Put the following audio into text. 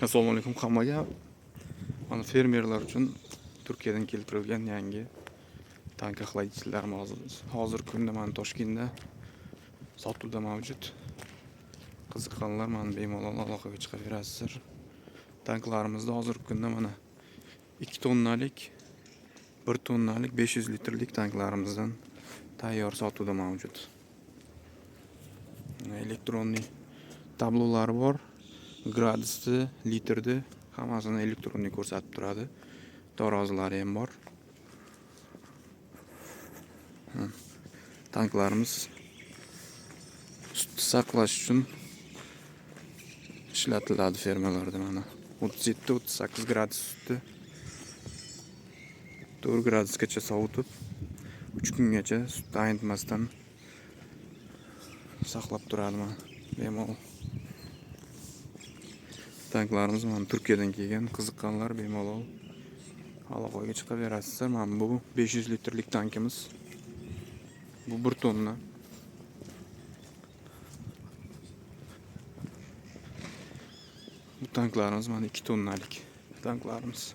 Assalomu alaykum hammaga. Mana fermerlar uchun Turkiyadan keltirilgan yangi tank охладительlar hozirgi kunda mana Toshkentda sotuvda mavjud. Qiziqqanlar mana bemalol aloqaga chiqaverasizlar. Tanklarimizda hozirgi kunda mana 2 tonnalik, 1 tonnalik, 500 litrlik tanklarimizdan tayyor sotuvda mavjud. Elektronli tablolari bor. Gradusni, litrni hammasini elektronli ko'rsatib turadi. Tarozilari ham bor. Tanklarimiz sutni saqlash uchun ishlatiladi fermalarda mana 37-38 gradus sutni 4 gradusgacha sovutib 3 kungacha sutni ayntmasdan saqlab turadi mana. Bemalol. Tanklarimiz mana Turkiyadan kelgan, qiziqqanlar bemalol aloqaga chiqaverasizlar. Mana bu 500 litrlik tankimiz. Bu 1 tonna. Bu tanklarimiz mana 2 tonnalik tanklarimiz.